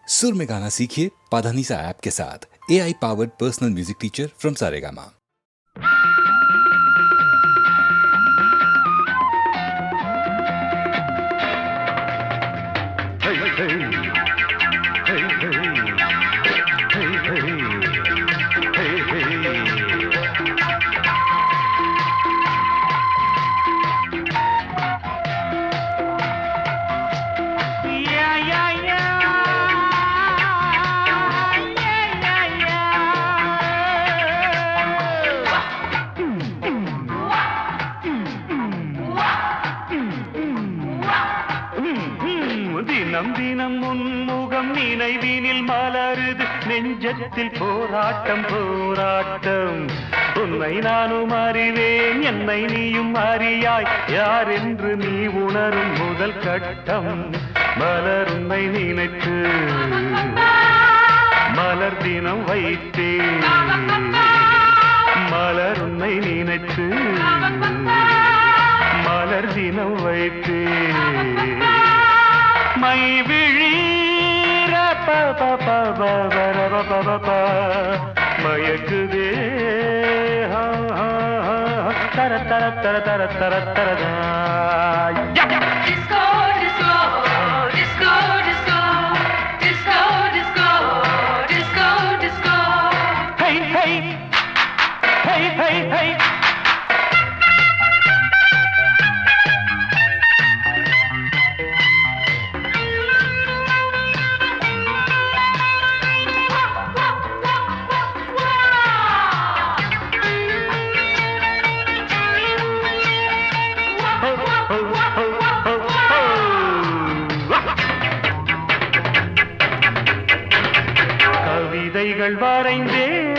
सुर में गाना सीखिए पाधानीसा ऐप के साथ। AI powered personal music teacher from Saregama. தினம் தினம் முன்முகம் நினைவினில் மலருது நெஞ்சத்தில் போராட்டம் போராட்டம். உன்னை நானும் அறிவேன், என்னை நீயும் அறியாய், யார் என்று நீ உணரும் முதல் கட்டம். மலர் உன்னை நினைத்து மலர் தினம் வைத்தேன், மலர் உன்னை நினைத்து மலர் தினம் வைத்தேன். மை விழீர மயக்குதே தர தர தர தர தர தரதா. Disco, disco, disco, disco, disco, disco, disco, disco. Hey, hey, hey, hey, hey. கவிதைகள் வரைந்தேன்,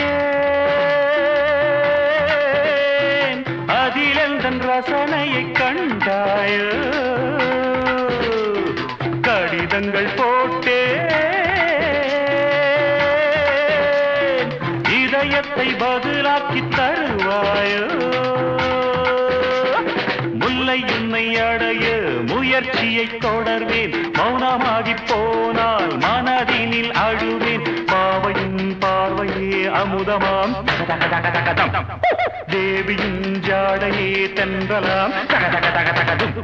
அதில் எந்தன் ரசனையை கண்டாயோ. கடிதங்கள் போட்டேன், இதயத்தை பதிலாக்கி தருவாயோ. முல்லை உன்னை அடைய முயற்சியை தொடர்வேன், மௌனமாகி போனால் மனதினில் அழுவேன். பாவையின் பார்வையே அமுதமாம், தேவியின் ஜாடையே தென்றலாம், தகதகதகதகதும்.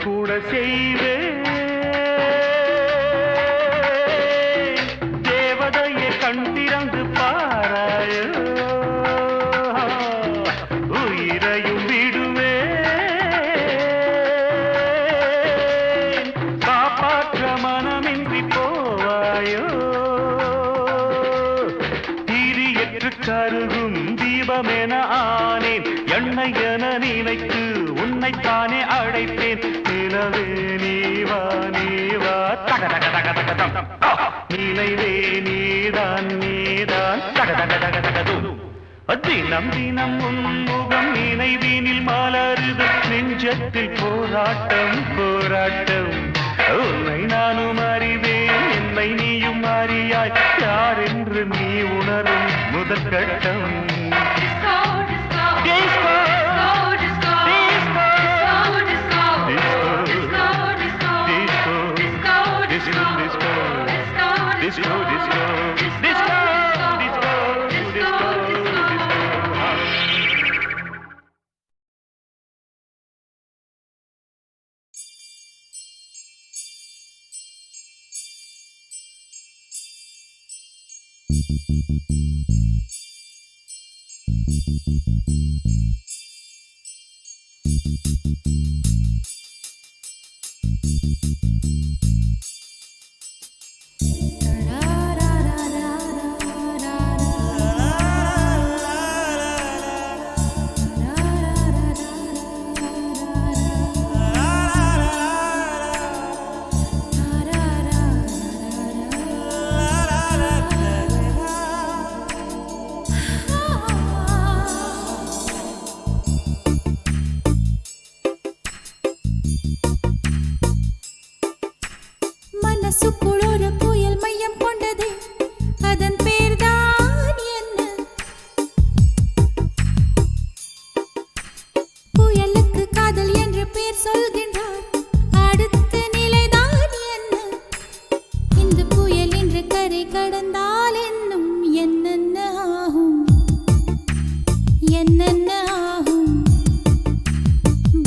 கூட செய்வேன், தேவதையை கண் திறந்து பாராயோ. உயிரையும் விடுவேன், காப்பாற்ற மனமின்றி போவாயோ. திரியற்று கருகும் தீபமென ஆனேன், எண்ணெய் என நினைத்து உன்னைத்தானே அழைப்பேன். நிலவே நீவா நீவா தகதகதகதகதம், நினைவே நீதான் நீதான் தகதகதகதகதும். தினம் தினம் உன்முகம் நினைவினில் மலருது நெஞ்சத்தில் போராட்டம் போராட்டம். உன்னை நானும் அறிவேன், என்னை நீயும் அறியாய், யார் என்று நீ உணரும் முதல் கட்டம். Disco, disco, Disco. disco, disco, disco, disco, disco, disco, disco, disco, disco, disco, மனசுக்குள் ஒரு புயல் மையம் கொண்டது, அதன் பேர்தான் என்ன? புயலுக்கு காதல் என்று பேர் சொல்கின்றார், அடுத்த நிலைதான் என்ன? இந்த புயல் என்று கரை கடந்தால் இன்னும் என்னென்ன ஆகும், என்னென்ன ஆகும்?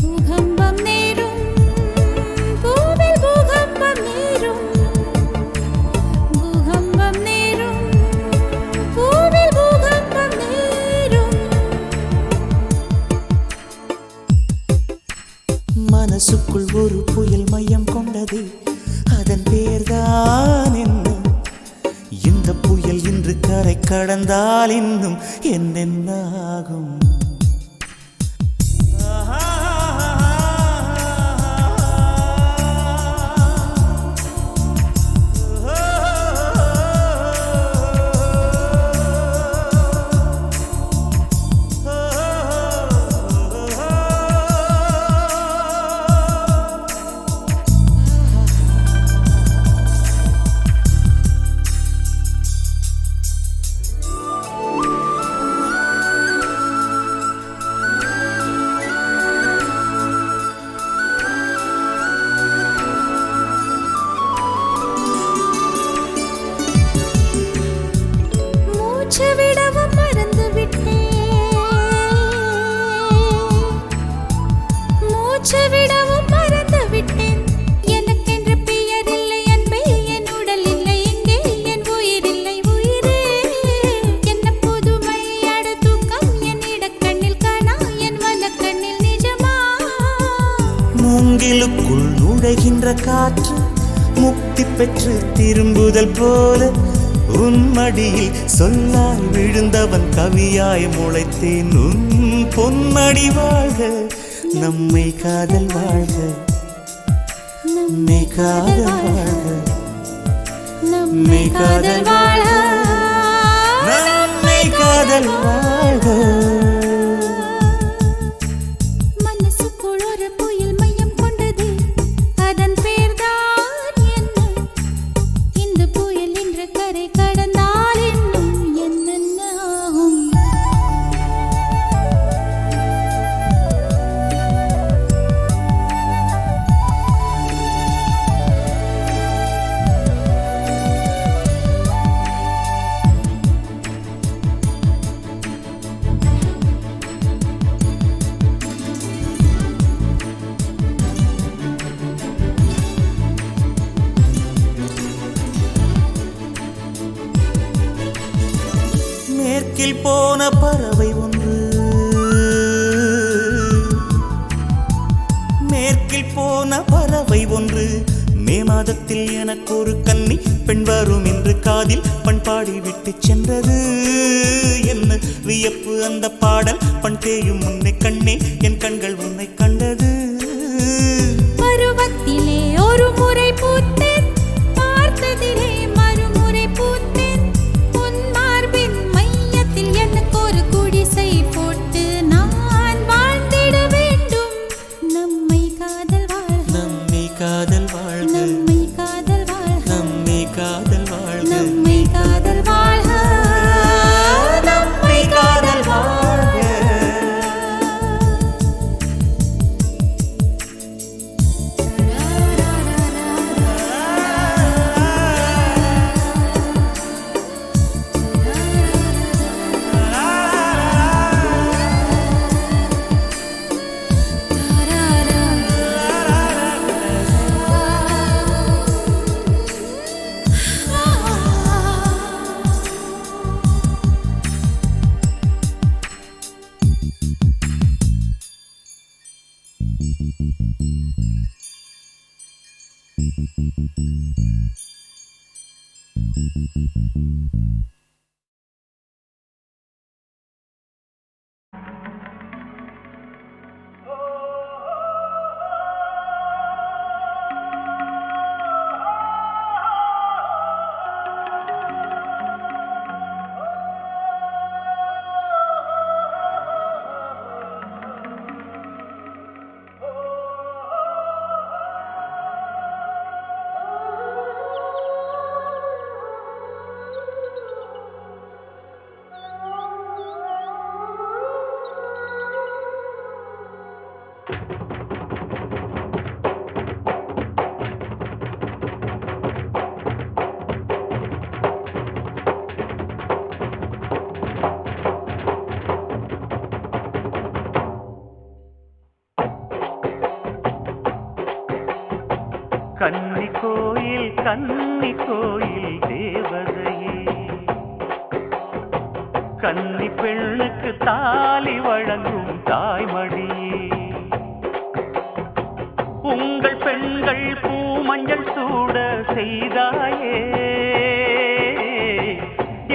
பூகம்பம் நேரும், பூவில் பூகம்பம் நேரும், பூகம்பம் நேரும், பூவில் பூகம்பம் நேரும். மனசுக்குள் ஒரு புயல் மையம் கொண்டது, அதன் பேர்தான் என்ன? இந்த புயல் இன்று கரை கடந்தால் இன்னும் என்னென்ன ஆகும்? மூச்சு விடவும் மறந்து விட்டேன், மூச்சு விடவும் மறந்து விட்டேன். எனக்கென்று பெயர் இல்லை அன்பே, என் உடல் இல்லை இங்கே, என் உயிர் இல்லை உயிரே. என்ன புதுமை அட தூக்கம், என் இடக்கண்ணில் காணா, என் வலக்கண்ணில் நிஜமா? மூங்கிலுக்குள் நுழைகின்ற காற்று முக்தி பெற்று திரும்புதல் போல உன் மடியில் சொல்லாய் விழுந்தவன் கவியாய் முளைத்தேன். உன் பொன்மடி வாழ்க, நம்மை காதல் வாழ்க, நம்மை காதல் வாழ்க, நம்மை காதல் வாழ, நம்மை காதல் வாழ்க. மனசுக்குள் ஒரு புயல் மையம் கொண்டது, அதன் பேர்தான் என்ன? இந்த புயல் என்ற கரை கடந்தால் இன்னும் என்னென்ன ஆகும்? மேற்கில் போன பறவை ஒன்று, மேற்கில் போன பறவை ஒன்று, மே மாதத்தில் எனக்கு ஒரு கன்னி பெண் வரும் என்று காதில் பண்பாடி விட்டு சென்றது. என்ன வியப்பு அந்த பாடல், பண் தேயும் உன்னை கண்ணே, என் கண்கள் உன்னை கண்டது. பருவத்திலே ஒரு முறை பூத்தேன், பார்த்ததிலே மறுமுறை பூத்தேன். உன் மார்பின் மையத்தில் எனக்கு ஒரு குடிசை போட்டு நான் வாழ்ந்திட வேண்டும். நம்மை காதல் வாழ்க, நம்மை காதல் வாழ்க, நம்மை காதல் வாழ்க, நம்மை காதல் வாழ்க, நம்மை காதல் வாழ்க, நம்மை காதல் வாழ்க. கன்னி கோயில் தேவதையே, கன்னி பெண்ணுக்கு தாலி வழங்கும் தாய்மடியே, உங்கள் பெண்கள் பூமஞ்சள் சூட செய்தாயே,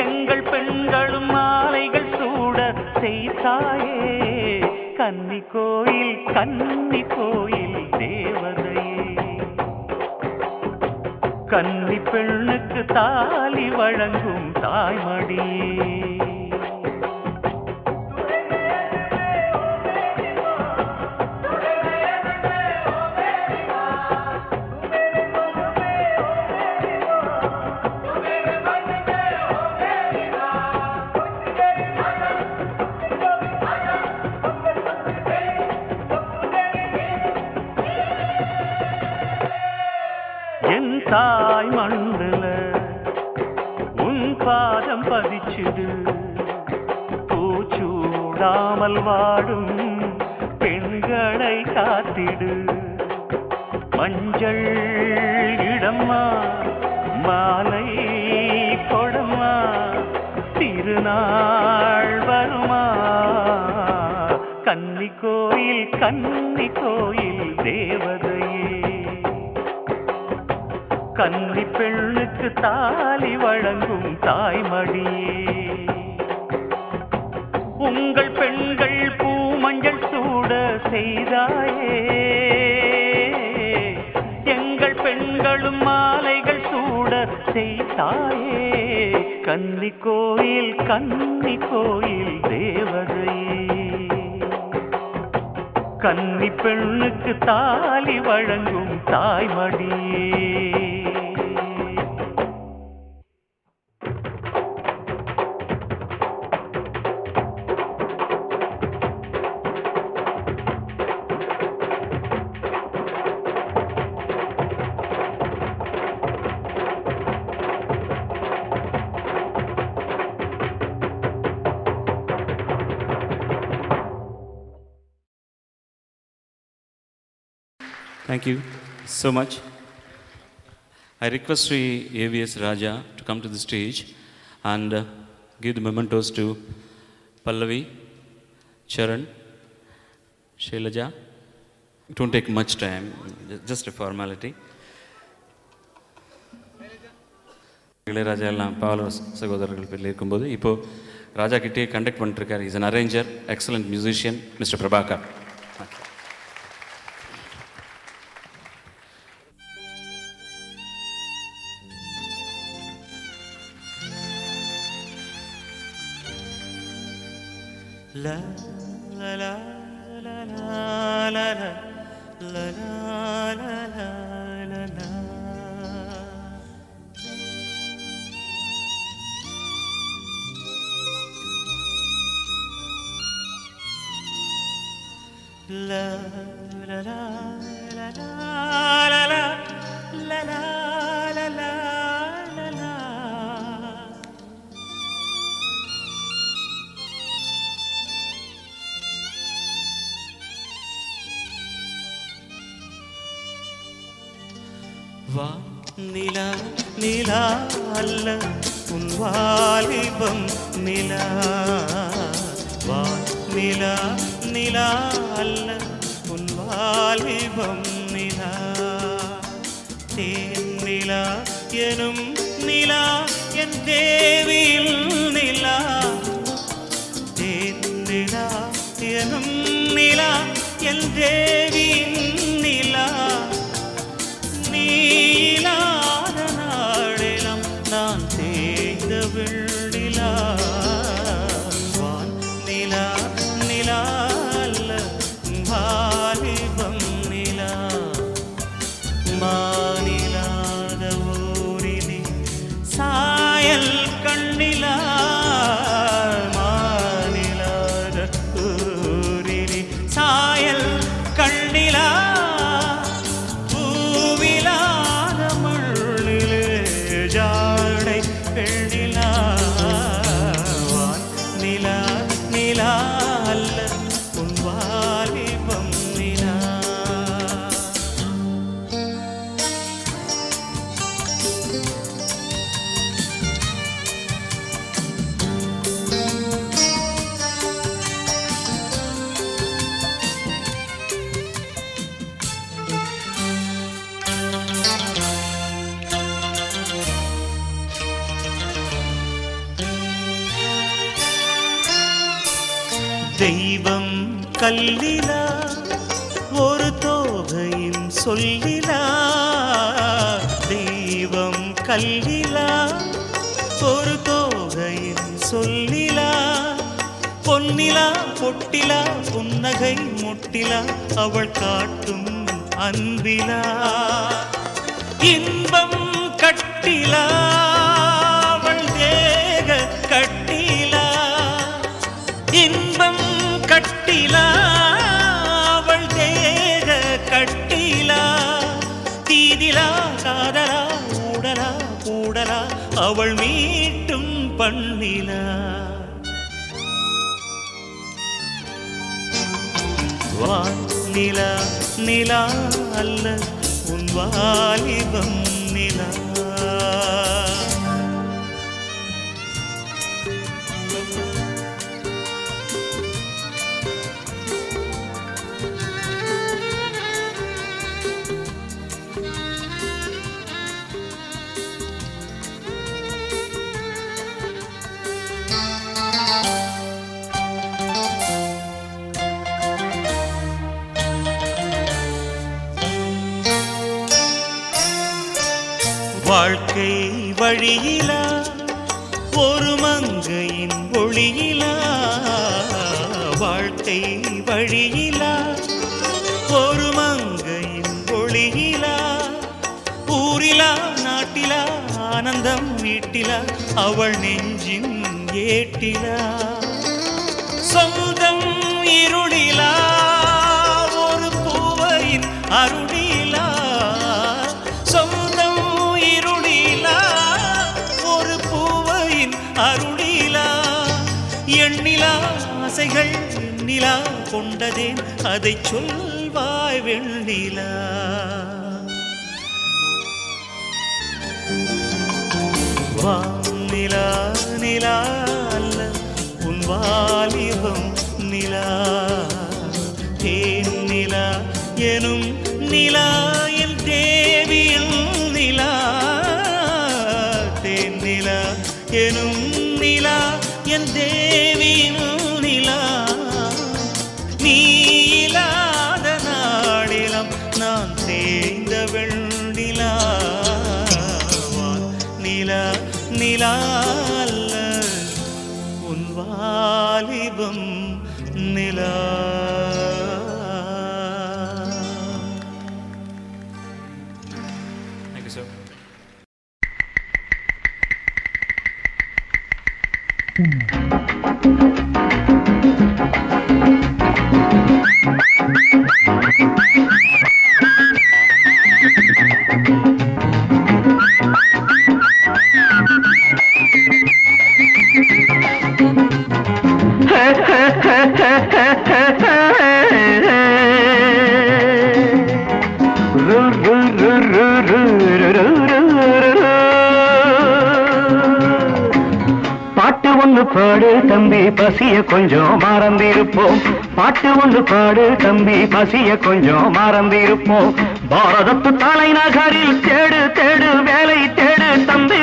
எங்கள் பெண்களும் மாலைகள் சூட செய்தாயே, கன்னி கோயில் தேவதையே, கன்னி பெண்ணுக்கு தாலி வழங்கும் தாய்மடியே. என் தாய் மண்ணுல உன் பாதம் பதிச்சுடு, பூச்சூடாமல் வாடும் பெண்களை காத்திடு, மஞ்சள் இடம்மா மாலை கொடம்மா, திருநாள் வருமா, கன்னி கோயில் தேவதையே, கன்னி பெண்ணுக்கு தாலி வழங்கும் தாய்மடியே, உங்கள் பெண்கள் பூமஞ்சள் சூட செய்தாயே, எங்கள் பெண்களும் மாலைகள் சூட செய்தாயே, கன்னி கோயில் தேவதையே, கன்னி பெண்ணுக்கு தாலி வழங்கும் தாய்மடியே. Thank you so much. I request Sri A.V.S. Raja to come to the stage and give the mementos to Pallavi, Charan, Shailaja. It won't take much time, just a formality. Ilaiyaraaja எல்லாம் பாவல சகோதரர்கள் பேரில் இருக்கும்போது இப்போது ராஜா கிட்டே கண்டக்ட் பண்ணிட்டுருக்கார். Is an arranger, excellent musician, mister Prabhakar. La la la la la la la la la la la la. La la la la la la la la la la la. வா நிலா நிலா அல்ல உன் வாலிபம் நிலா, வா நிலா நிலா அல்ல உன் வாலிபம் நிலா, தேன்நிலா எனும் நிலா என் தேவியில் நிலா தேன்நிலா எனும் நிலா என் தேவியின் நிலா நீலாத நாடெல்லாம் நான் தேய்ந்த வெள்ளிலா வான் நிலா நிலா அல்ல வாலிபம் நிலா மானிலாத ஊரிலே சாயல் கண்ணிலா மானிலாத ஊரிலே சாயல் கண்ணிலா பூவிலாத மண்ணிலே ஜாடை பெண்ணிலா வான் நிலா நிலா அல்ல உன் வாலிபம் நிலா தெய்வம் கல்லிலா ஒரு தோகையின் சொல்லிலா தெய்வம் கல்லிலா ஒரு தோகையின் சொல்லிலா பொன்னிலா பொட்டிலா புன்னகை முட்டிலா அவள் காட்டும் அன்பிலா இன்பம் கட்டிலா அவள் தேக கட்டிலா இன்பம் கட்டிலா அவள் தேக கட்டிலா தீதிலா காதலா ஊடலா கூடலா அவள் மீட்டும் பண்ணிலா வான் நிலா நிலா அல்ல உன் வாலிபம் நிலா வாழ்க்கை வழியிலா ஒரு மங்கையின் ஒளியிலா வாழ்க்கை வழியிலா ஒரு மங்கையின் ஒளியிலா ஊரிலா நாட்டிலா ஆனந்தம் வீட்டிலா அவள் நெஞ்சின் ஏட்டிலா சொந்தம் இருளிலா ஒரு பூவையின் அருளிலா சொந்தம் இருளிலா ஒரு பூவையின் அருளிலா எண்ணிலா ஆசைகள் எண்ணிலா கொண்டதேன் அதை சொல்வாய் வெண்ணிலா வானிலா நிலா அல்ல உன் வாலிபம் நிலா தேன் நிலா எனும் நிலா என் தேவியில் நிலா தேன் நிலா எனும் நிலா என் தேவியில் நிலா நீ இல்லாத நாளிலம் நான் தேய்ந்த வெண்ணிலா நிலா நிலா அல்ல உன் வாலிபம் நிலா Thank you, sir. பாட்டு ஒன்று பாடு தம்பி பசிய கொஞ்சம் மறந்திருப்போம் பாட்டு ஒன்று பாடு தம்பி பசிய கொஞ்சம் மறந்திருப்போம் பாரதத்து தலைநகரில் தேடு தேடு வேலை தேடு தம்பி.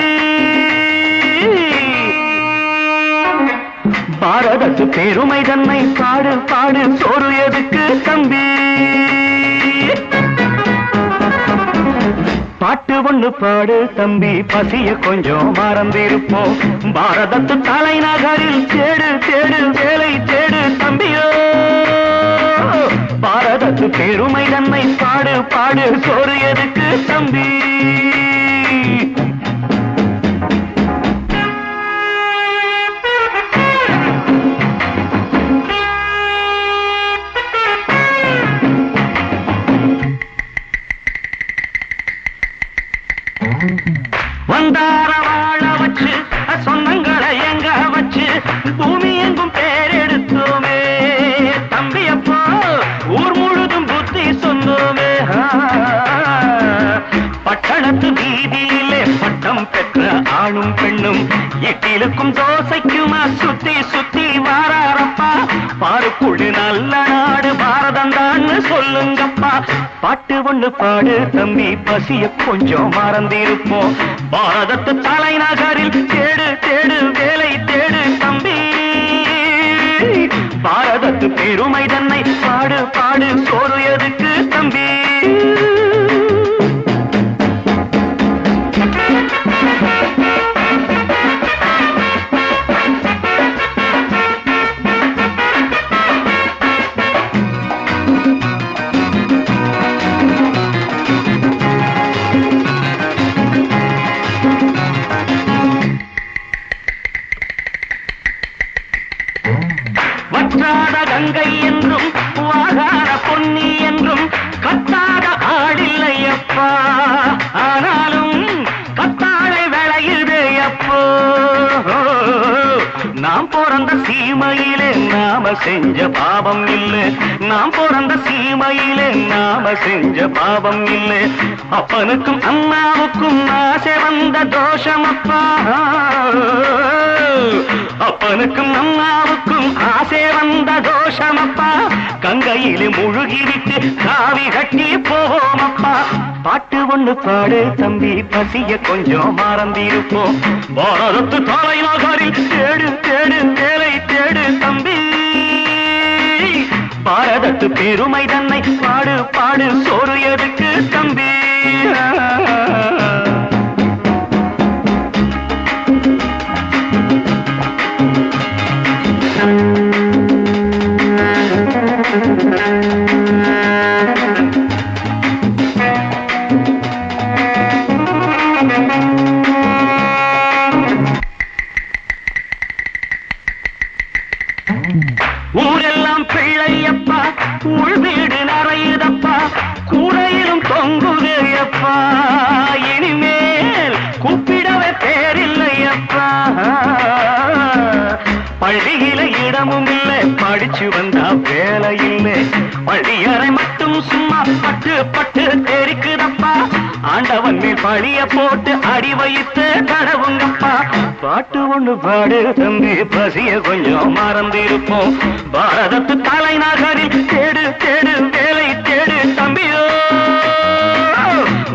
பாரதத்து பெருமை தன்னை பாடு பாடு சோறு எதுக்கு தம்பி. பாட்டு ஒண்ணு பாடு தம்பி, பசிய கொஞ்சம் மறந்திருப்போம். பாரதத்து தலைநகரில் தேடு தேடு வேலை தேடு தம்பியோ. பாரதத்து பெருமை தன்னை பாடு பாடு சோறு எதுக்கு தம்பி. வந்தார வாழ வச்சு சொந்தங்களை எங்க வச்சு பூமி எங்கும் பேரெடுத்தோமே தம்பியப்போ. ஊர் முழுதும் புத்தி சொன்னோமே. பட்டணத்து வீதியிலே பட்டம் பெற்ற ஆணும் பெண்ணும் இட்டிலுக்கும் தோசைக்குமா சுத்தி சுத்தி வாராரப்பா. பாருக்குழு நல்ல நாடு பாரதம் தான் சொல்லுங்கப்பா. பாட்டு ஒண்ணு பாடு தம்பி, பசிய கொஞ்சம் மறந்திருப்போம். பாரதத்து தலைநகரில் தேடு தேடு வேலை தேடு தம்பி. பாரதத்து பெருமை தன்னை பாடு பாடு சோறு எதுக்கு தம்பி. வற்றாத கங்கை என்றும் வாகாத பொன்னி என்றும் கத்தாத ஆடில்லையப்பா. ஆனாலும் கத்தாழை விளையுதே அப்போ. நாம் பிறந்த சீமையிலே நாம செஞ்ச பாவம் இல்லை. நாம் பிறந்த சீமையிலே நாம செஞ்ச பாவம் இல்லை. அப்பனுக்கும் அம்மாவுக்கும் ஆசை வந்த தோஷமப்பா. அப்பனுக்கும் அம்மாவுக்கும் ஆசை வந்த தோஷமப்பா. கங்கையிலே முழுகிவிட்டு காவி கட்டி போவோமப்பா. பாட்டு ஒண்ணு பாடு தம்பி, பசிய கொஞ்சம் மறந்திருப்போம். பாரதத்து தலைநகரில் தேடு தேடு வேலை தேடு தம்பி. பாரதத்து பெருமை தன்னை பாடு பாடு சோறு எதுக்கு தம்பி. ஊரெல்லாம் பிள்ளையப்பா, உள் வீடு நிறையுதப்பா, கூரையிலும் தொங்குதையப்பா. இனிமேல் கூப்பிடவே பேரில்லையப்பா. பள்ளியில இடமும் இல்லை, படிச்சு வந்தா வேலை இல்லை. பள்ளியறை மட்டும் சும்மா பட்டு பட்டு தெரிக்குதப்பா. ஆண்டவன் மேல் பழிய போட்டு அடி வைத்து கடவுங்கப்பா. பாட்டு ஒண்ணு பாடு தம்பி, பசிய கொஞ்சம் மறந்திருப்போம். பாரதத்து தலைநகரில் தேடு தேடு வேலை தேடு தம்பியோ.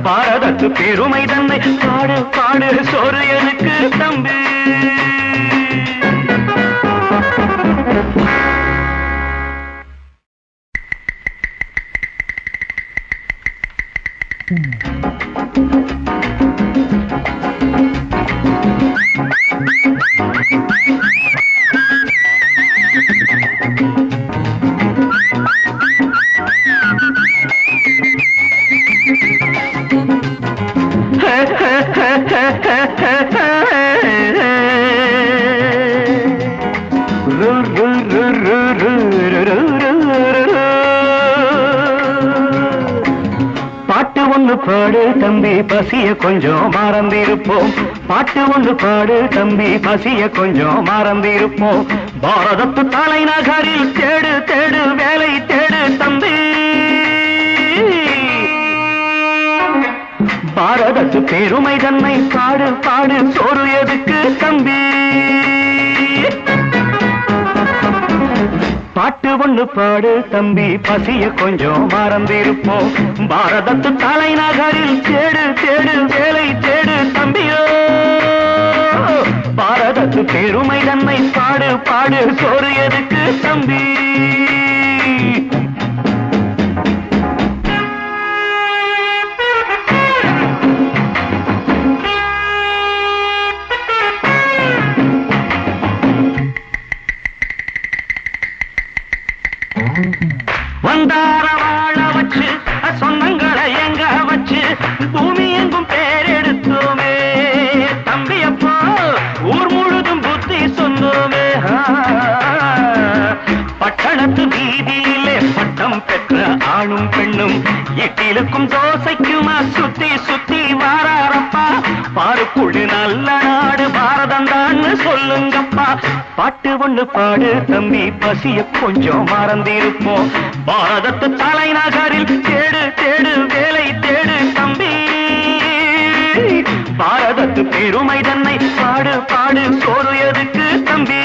பாரதத்து பெருமை தன்னை பாடு பாடு சோறு எதுக்கு தம்பி. பாட்டு ஒண்ணு பாடு தம்பி, பசிய கொஞ்சம் மறந்திருப்போம். பாட்டு ஒண்ணு பாடு தம்பி, பசிய கொஞ்சம் மறந்திருப்போம். பாரதத்து தலைநகரில் தேடு தேடு வேலை தேடு தம்பி. பாரதத்து பெருமை தன்னை பாடு பாடு சோறு எதுக்கு தம்பி. பாட்டு ஒண்ணு பாடு தம்பி பசிய கொஞ்சம் மறந்திருப்போம் பாரதத்து தலைநகரில் தேடு தேடு வேலை தேடு தம்பியோ பாரதத்து பெருமை தன்னை பாடு பாடு சோறு எதுக்கு தம்பி வந்தார வாழ வச்சு சொந்தங்களை எங்க வச்சு பூமி எங்கும் பேரெடுத்தோமே தம்பியப்போ ஊர் முழுதும் புத்தி சொன்னோமே பட்டணத்து வீதியிலே பட்டம் பெற்ற ஆணும் பெண்ணும் இட்டிலுக்கும் தோசைக்குமா சுத்தி சுத்தி வாராரப்பா பாருக்குழு நல்ல நாடு பாரதம் தான் சொல்லுங்கப்பா பாட்டு ஒண்ணு பாடு தம்பி பசிய கொஞ்சம் மறந்திருப்போம் பாரதத்து தலைநகரில் தேடு தேடு வேலை தேடு தம்பி பாரதத்து பெருமை தன்னை பாடு பாடு சோறு எதுக்கு தம்பி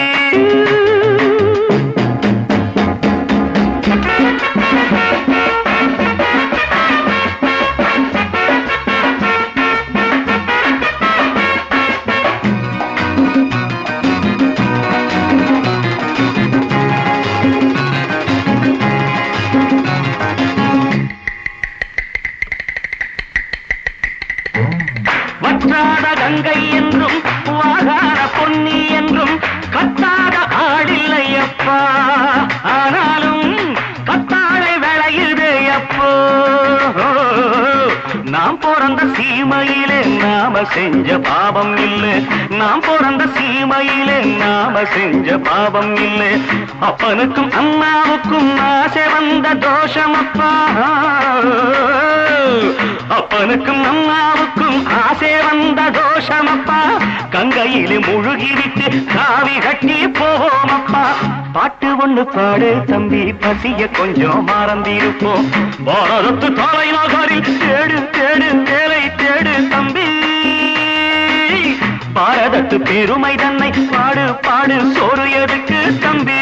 வற்றாத கங்கை என்றும் வாகாத பொன்னி என்றும் கத்தாத ஆடில்லை அப்பா ஆனாலும் கத்தாழை விளையுதே அப்போ நாம் பிறந்த சீமையிலே நாம செஞ்ச பாவம் இல்லை நாம் பிறந்த சீமையிலே நாம செஞ்ச பாவம் இல்லை அப்பனுக்கும் அம்மாவுக்கும் ஆசை வந்த தோஷம் அப்பா அப்பனுக்கும் அம்மாவுக்கும் ஆசை வந்த தோஷமப்பா கங்கையிலே முழுகிவிட்டு காவி கட்டி போவோமப்பா பாட்டு ஒண்ணு பாடு தம்பி பசிய கொஞ்சம் மறந்திருப்போம் பாரதத்து தலைநகரில் தேடு தேடு வேலை தேடு தம்பி பாரதத்து பெருமை தன்னை பாடு பாடு சோறு எதுக்கு தம்பி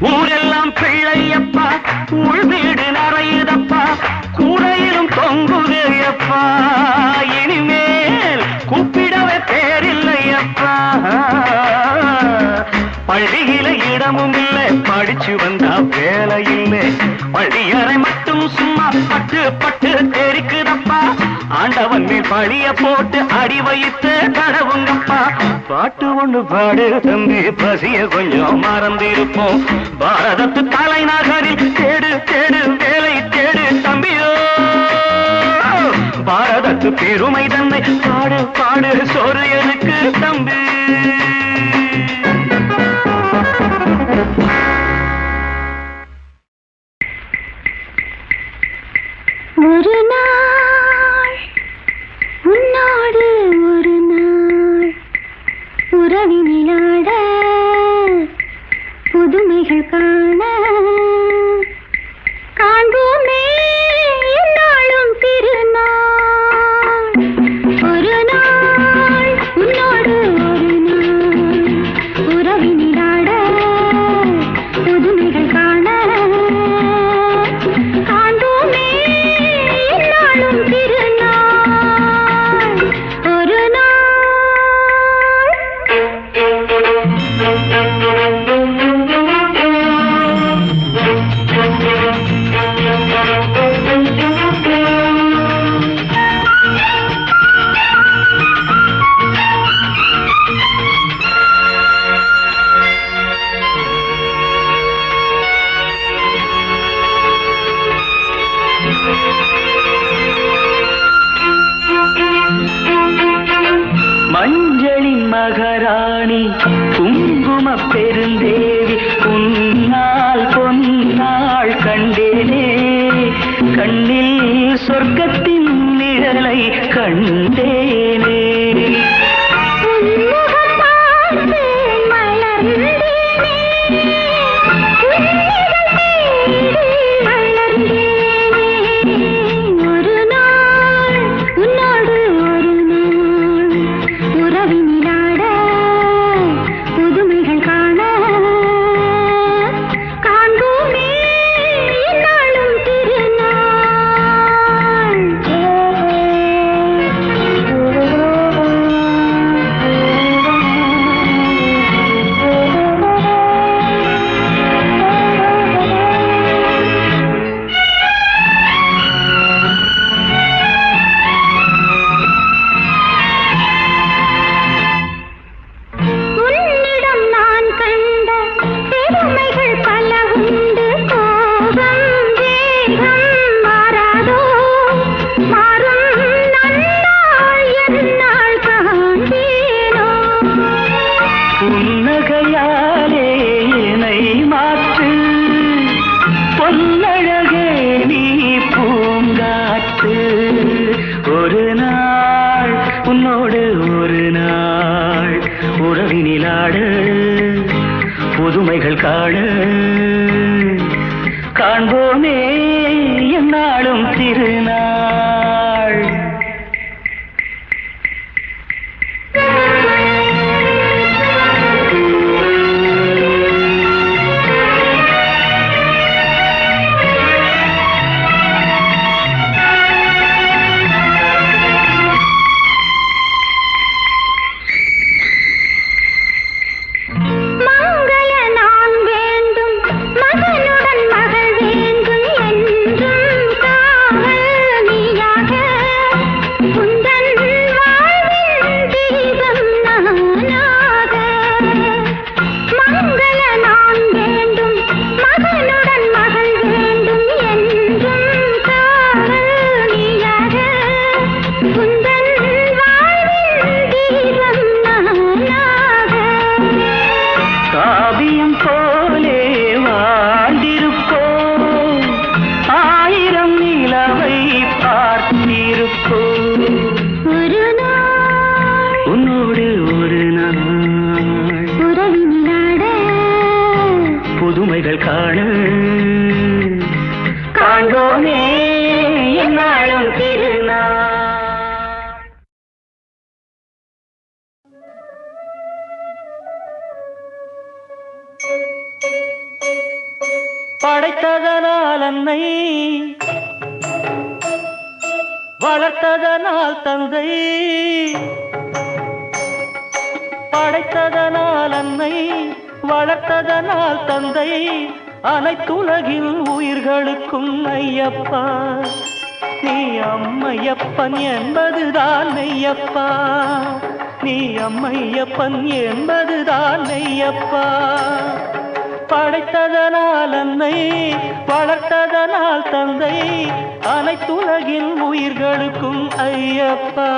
ஊரெல்லாம் பிள்ளையப்பா உள் வீடு நிறையுதப்பா கூரையிலும் தொங்குதையப்பா இனிமேல் கூப்பிடவே பேரில்லையப்பா பள்ளியில இடமும் இல்லை படிச்சு வந்தா வேலை இல்லை பள்ளியறை மட்டும் சும்மா பட்டு பட்டு தெரிக்குதப்பா ஆண்டவன் மேல் பழிய போட்டு அடி வைத்து கடவுங்கப்பா பாட்டு ஒண்ணு பாடு தம்பி பசிய கொஞ்சம் மறந்திருப்போம் பாரதத்து தலைநகரில் தேடு தேடு வேலை தேடு தம்பியோ பாரதத்து பெருமை தன்னை பாடு பாடு சோறு எதுக்கு தம்பி ஒரு நாள் உன்னோடு ஒரு நாள் உறவினிலாட புதுமைகள் காண காண்போமே என்னாலும் திருநாள் ஒரு நாள் உன்னோடு ஒரு நாள் உறவினிலாட புதுமைகள் காண காண்போமே என்னாலும் திருநாள் ஒரு நாள் மஞ்சளின் மகராணி குங்கும பெருந்தேவி உன்னால் பொன்னாள் கண்டேனே கண்ணில் சொர்க்கத்தின் நிழலை கண்டேனே. உன்முகம் பார்த்து மலர்ந்தேனே, உன்னிதழ் தேடி மலர்ந்தேனே. ஒரு நாள் உன்னோடு ஒரு நாள் உறவினிலாட புதுமைகள் காண காண்போமே என்னாலும் உன்னிடம் நான் கண்ட பெருமைகள் பல உண்டு. கோபம் வேகம் மாறாதோ, மாறும் நன்னாள் எந்நாள் காண்பேனோ. புன்னகையாலே என்னை மாற்று, பொன்னழகே நீ பூங்காற்று. ஒரு நாள் உன்னோடு ஒரு நாள் உறவினிலாடு புதுமைகள் காண காண்போமே எந்நாளும் திருநாள். மங்கள நான் வேண்டும், மகனுடன் மகள் வேண்டும், என்றும் காவல் நீயாக. உந்தன் வாழ்வின் தீபம் நானாக. மங்கள நான் வேண்டும், மகனுடன் மகள் வேண்டும், என்றும் காவல் நீயாக. உந்தன் வாழ்வின் தீபம் நானாக. காவியம் போலே வாழ்ந்திருப்போம், ஆயிரம் நிலவை பார்த்திருப்போம். ஒரு நாள் உன்னோடு ஒரு நாள் உறவினிலாட புதுமைகள் காண காண்போமே எந்நாளும் திருநாள். படைத்ததனால் அன்னை, வளர்த்ததனால் தந்தை. படைத்ததனால் அன்னை, வளர்த்ததனால் தந்தை. அனைத்துலகில் உயிர்களுக்கும் ஐயப்பா, நீ அம்மையப்பன் என்பதுதான் மெய்யப்பா. நீ அம்மையப்பன் என்பதுதான் மெய்யப்பா. படைத்ததனால் அன்னை, வளர்த்ததனால் தந்தை. அனைத்துலகின் உயிர்களுக்கும் ஐயப்பா,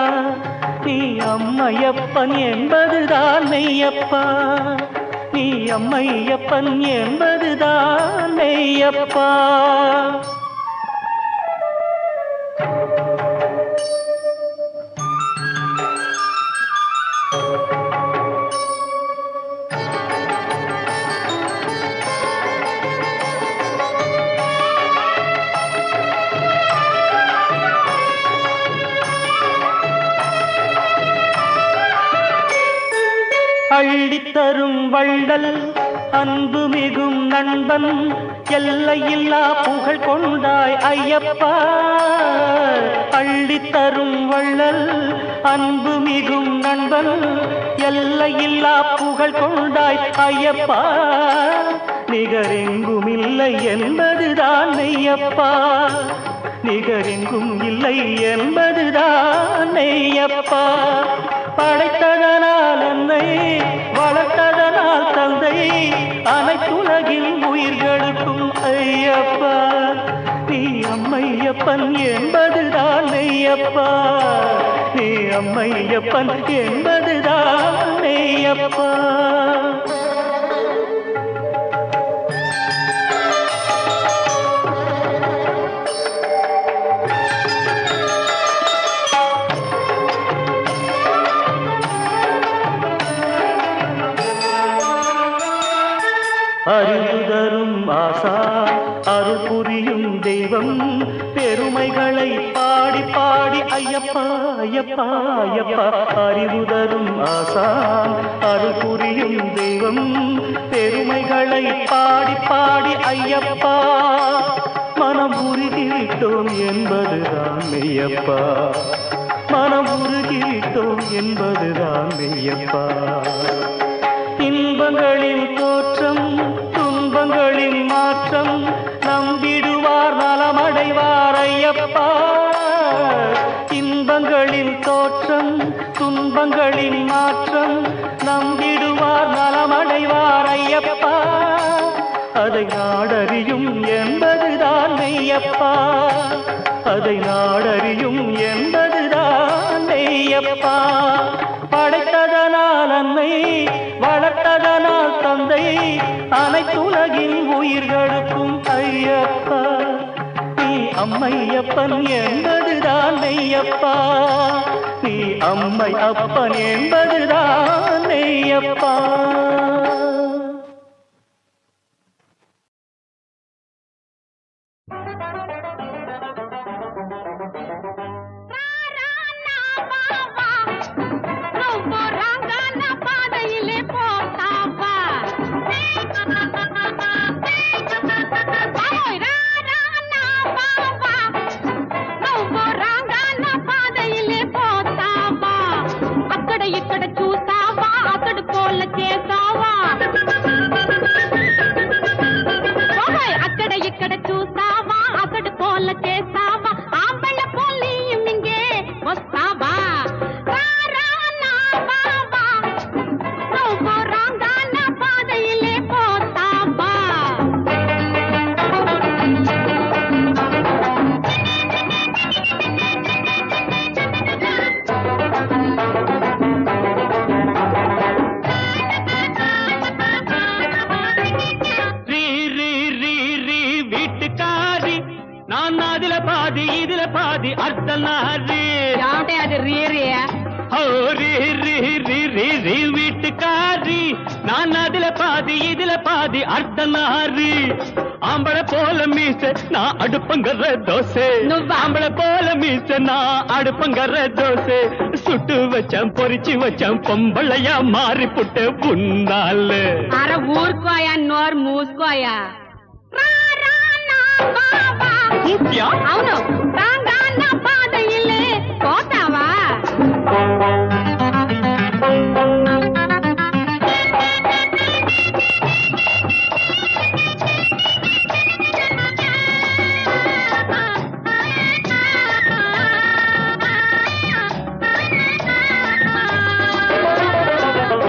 நீ அம்மையப்பன் என்பதுதான் மெய்யப்பா. நீ அம்மையப்பன் என்பதுதான் மெய்யப்பா. அள்ளித்தரும் வள்ளல் அன்பு மிகும் நண்பன், எல்லையில்லா புகழ் கொண்டாய் ஐயப்பா. அள்ளித்தரும் வள்ளல் அன்பு மிகும் நண்பன், எல்லையில்லா புகழ் கொண்டாய் ஐயப்பா. நிகரெங்கும் இல்லை என்பதுதான் மெய்யப்பா, நிகரெங்கும் இல்லை என்பதுதான் மெய்யப்பா. படைத்ததனால் அன்னை, வளர்த்ததனால் தந்தை. அனைத்துலகில் உயிர்களுக்கும் ஐயப்பா, நீ அம்மையப்பன் என்பதுதான் மெய்யப்பா. நீ அம்மையப்பன் என்பதுதான் மெய்யப்பா. அறிவு தரும் ஆசா அருள் புரியும் தெய்வம் பெருமைகளை பாடி பாடி ஐயப்பா ஐயப்பா ஐயப்பா அறிவு தரும் ஆசா அருள் புரியும் தெய்வம் பெருமைகளை பாடி பாடி ஐயப்பா மனம் உருகிவிட்டோம் என்பதுதான் மெய்யப்பா மனம் உருகிவிட்டோம் என்பதுதான் மெய்யப்பா இன்பங்களின் தோற்றம் துன்பங்களின் மாற்றம் நம்பிடுவார் நலமடைவார் ஐயப்பா இன்பங்களின் தோற்றம் துன்பங்களின் மாற்றம் நம்பிடுவார் நலமடைவார் ஐயப்பா அதை நாடறியும் என்பதுதான் மெய்யப்பா அதை நாடறியும் என்பதுதான் மெய்யப்பா படைத்ததனால் அன்னை வளர்த்ததனால் தந்தை அனைத்துலகின் உயிர்களுக்கும் ஐயப்பா நீ அம்மையப்பன் என்பதுதான் மெய்யப்பா நீ அம்மை அப்பன் என்பதுதான் மெய்யப்பா ఇక్కడ చూస్తావా అతడు కోళ్ళ చేస్తావా అక్కడ ఇక్కడ చూస్తావా అతడు కోళ్ళ చేస్తావా ఆంబళ్ళ పోలీయం ఇంగే వస్తావా నువ్వు రాంగా నా పాదయిలే పోతావా பாதி இதுல பாதி அர்த்தனாரி அது ரீரியா வீட்டுக்காரி நான் அதுல பாதி இதுல பாதி அர்த்தனாரி ஆம்பள போல மீச நான் அடுப்பங்கற தோசை ஆம்பள போல மீச நான் அடுப்பங்கற தோசை சுட்டு வச்சேன் பொரிச்சு வச்சேன் பொம்பளையா மாறி புட்டு புண்ணால அரை ஊர்க்கோயா நோர் மூஸ்கோயா అవును రాంగాన్న పాదయిలే పోతావా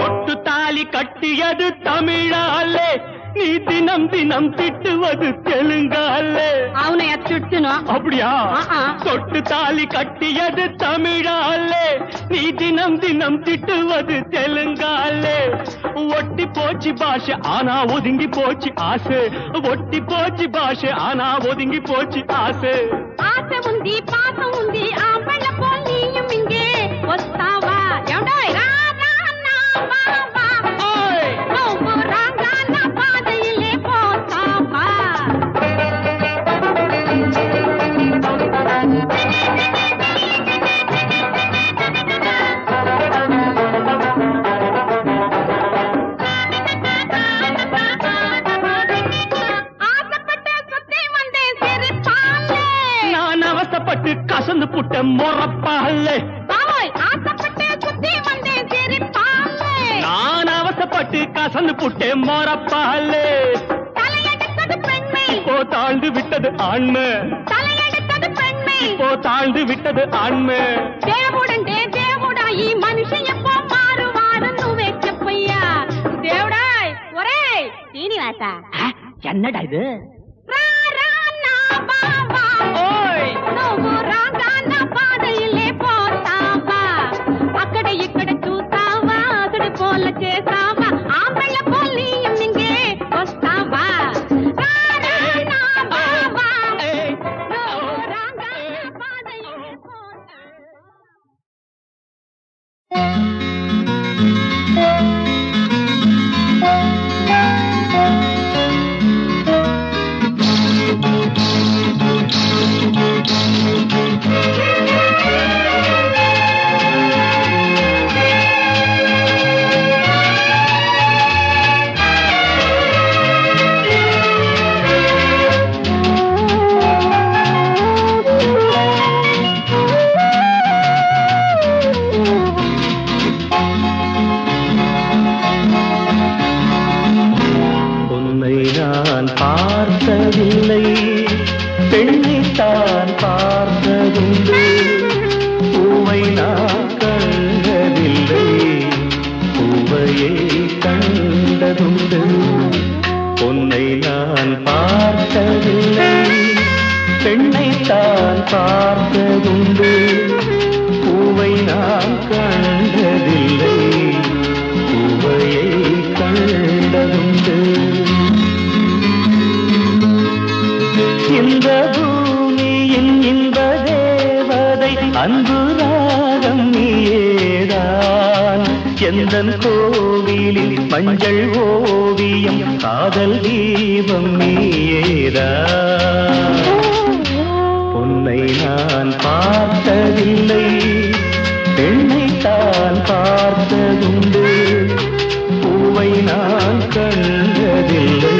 ஒட்டு தாலி கட்டியது தமிழாலே நீ தினம் தினம் திட்டுவது தெலுங்காலே అవునయ్య చుట్టును அப்படியா தொட்டு தாலி கட்டியது தமிழாலே நீ தினம் தினம் திட்டுவது தெலுங்காலே ஒட்டி போச்சு பாஷை ஆனா ஒதுங்கி போச்சு ஆசை ஒட்டி போச்சு பாஷை ஆனா ஒதுங்கி போச்சு ஆசை ఆశ ఉంది పాపం ఉంది ఆంబళ్ళ పోలీయం ఇంగే వస్తావా ఎవడోయ్ రా రా నా బావా ఓయ్ నువ్వు రాంగాన్న పాదయిలే పోతావా ஆசைப்பட்ட சுத்தி வந்தே சிரிப்பாலே நான் அவசப்பட்டு கசந்து புட்ட முறப்பாலே బావోయ్ ఆశపట్టే సుత్తి వందే సిరిపాలే நான் அவசப்பட்டு கசந்து புட்டே முறப்பாலே தலையெடுத்தது பெண்மை இப்போ தாழ்ந்து விட்டது ஆண்மை தலையெடுத்தது பெண்மை இப்போ தாழ்ந்து விட்டது ஆண்மை దేవుడంటే దేవుడా ఈ మనిషి ఎప్పో మారువాడు నువ్వే చెప్పయ్యా దేవుడాయ్ ఒరేయ్ శ్రీనివాస என்னடா இது రా రా నా బావా ఓయ్ నువ్వు రాగా నా పాదయిలే పోతావా అక్కడ ఇక్కడ చూస్తావా అతడు పోల చేస్తావా ఆంబళ్ళ పోలీయం ఇంగే వస్తావా రా రా నా బావా నువ్వు రాగా నా పాదయిలే పోతావా பார்த்ததில்லை, பெண்ணைத்தான் பார்த்ததுண்டு. பூவை நான் கண்டதில்லை, பூவையை கண்டதுண்டு. பொன்னை நான் பார்த்ததில்லை, பெண்ணைத்தான் பார்த்ததுண்டு. பூவை நான் கண்டதில்லை, பூவையை கண்டதுண்டு. இந்த பூமியின் இன்ப தேவதை அன்பு ராகம் நீயேதான். எந்தன் கோவிலில் மஞ்சள் ஓவியம் காதல் தீபம் நீயேதான். பொன்னை நான் பார்த்ததில்லை, பெண்ணைத்தான் பார்த்ததுண்டு. பூவை நான் கண்டதில்லை,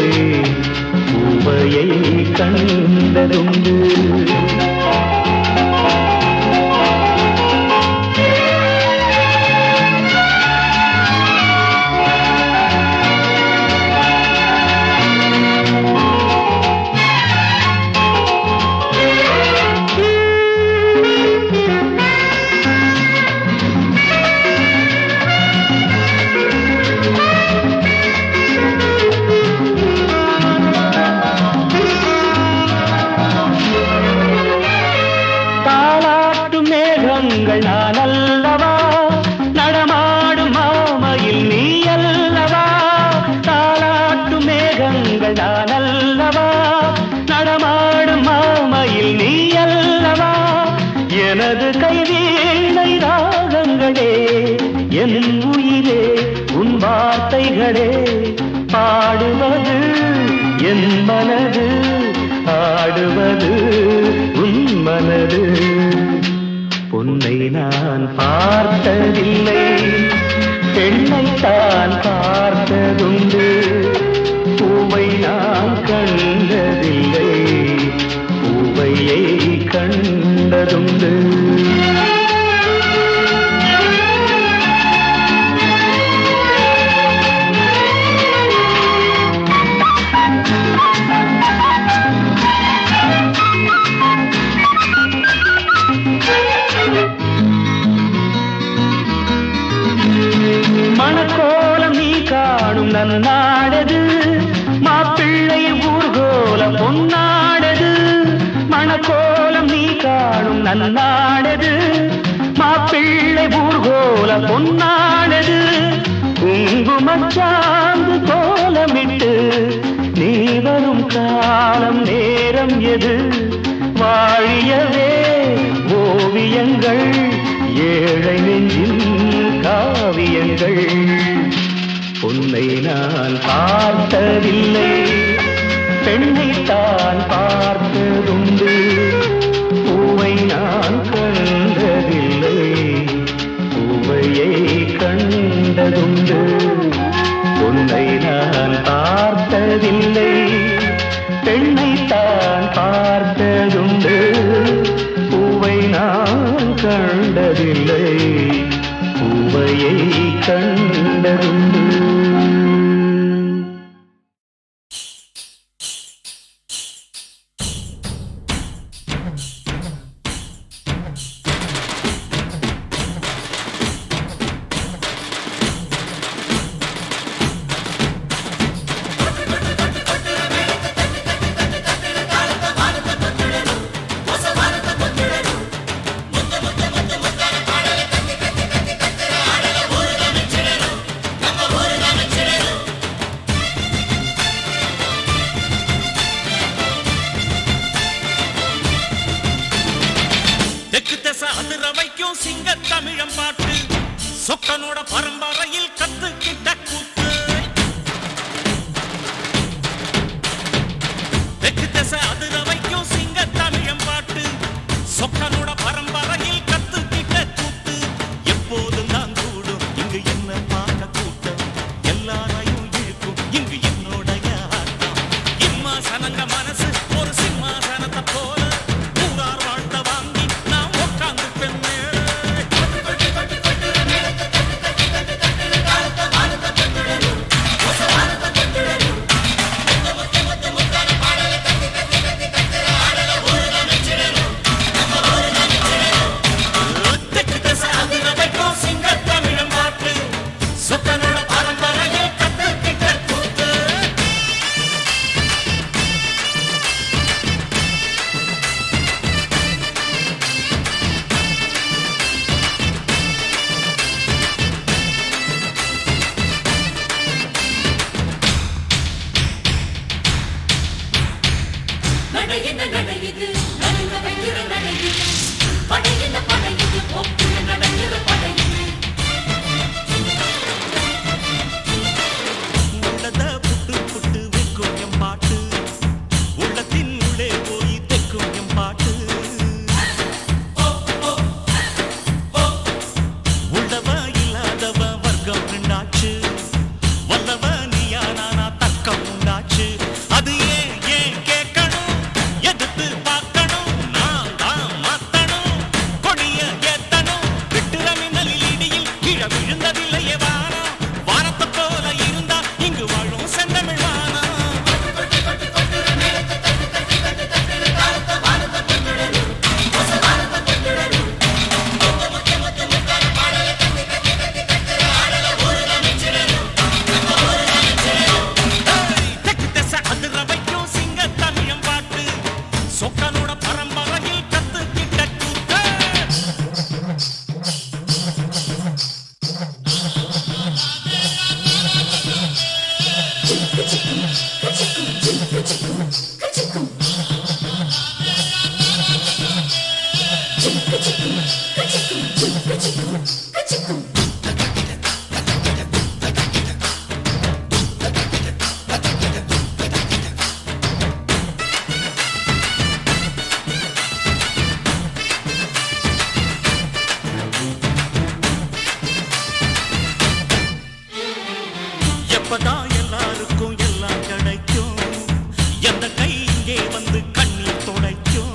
பூவையை கண்டதுண்டு. நான் அல்லவா, நடமாடும் மாமையில் நீ அல்லவா. தாலாட்டு மேகங்கள் நான் அல்லவா, நடமாடும் மாமையில் நீ அல்லவா. எனது கைவீணை ராகங்களே, என் உயிரே உன் வார்த்தைகளே. பாடுவது என் மனது, ஆடுவது உன் மனது. பொன்னை நான் பார்த்ததில்லை, பெண்ணைத்தான் பார்த்ததுண்டு. பூவை நான் கண்டதில்லை, பூவையை கண்டதுண்டு. மணக்கோலம் நீ காணும் நன்னாடது, மாப்பிள்ளை ஊர்கோலம் பொன்னாடது. மணக்கோலம் நீ காணும் நன்னாடது, மாப்பிள்ளை ஊர்கோலம் பொன்னாடது. குங்குமச்சாந்து கோலமிட்டு நீ வரும் காலம் நேரம் எது? வாழியவே ஓவியங்கள், ஏழை நெஞ்சின் காவியங்கள். பொன்னை நான் பார்த்ததில்லை, பெண்ணைத்தான் பார்த்ததுண்டு. பூவை நான் கண்டதில்லை, பூவையை கண்டதுண்டு. பொன்னை நான் பார்த்ததில்லை, பெண்ணைத்தான் பார்த்ததுண்டு. பூவை நான் கண்டதில்லை, பூவையை கண்டதுண்டு. சிங்கத்தமிழம் பாட்டு சொக்கனோட பரம்பரையில் கத்துக்கிட்ட கூத்து. தெற்கு திசை அதிர வைக்கும் சிங்கத்தமிழம் பாட்டு சொக்கனோட பரம்பரையில் கத்துக்கிட்ட கூத்து. எப்போதும் நான் கூடும் இங்கு என்ன பார்க்க கூட்டம், எல்லாரையும் இழுக்கும் இங்கு என்னோடைய ஆட்டம். இம்மாசனங்க மனசு ஒரு சிம்மாசனத்தை போல ஊரார் வாழ்த்த வாங்கி நான் உட்கார்ந்து பெண்ணே. நடையின நடையுது நடுங்க வைக்கிற நடையுது படையின படையுது போக்குல நடக்கிற படையுது உள்ளத புட்டு புட்டு வைக்கும் என் பாட்டு உள்ளத்தின் உள்ளே போய் தைக்கும் என் பாட்டு உள்ளவ இல்லாதவ வர்க்கம் ரெண்டாச்சு வல்லவ நீயா நானா தக்கம் உண்டாச்சு அது ஏன் ஏன் கேட்கணும் எதிர்த்து பார்க்கணும் நான் தான் மாத்தணும் கொடிய ஏத்தணும் விட்டுற மின்னலில் இடியில் கீழே விழுந்ததில்லையே வானம் வானத்தை போல இருந்தா இங்கு வாழும் செந்தமிழ் வானம் தெற்கு திசை அதிர வைக்கும் சிங்க தமிழம் பாட்டு சொக்கனோட பரம்பரையில் கத்துக்கிட்ட கூத்து எப்பதான் எல்லாருக்கும் எல்லாம் கிடைக்கும் எந்த கை இங்கே வந்து கண்ணீர் துடைக்கும்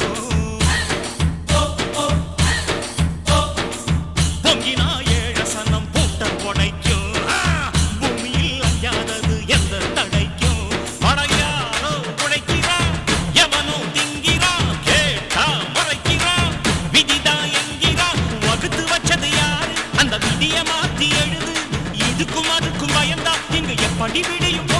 பொங்கினா ஏழ சனம் பூட்ட உடைக்கும் பூமியில் அஞ்சாதது எந்த தடைக்கும் படையாளோ உடைக்கிறான் எவனோ திங்கிறான் கேட்டா மறைக்கிறான் விதிதான் என்கிறான் வகுத்து வச்சது யாரு அந்த விதியை மாத்தி எழுது இதுக்கும் அதுக்கும் பயந்தா இங்க எப்படி விடியும்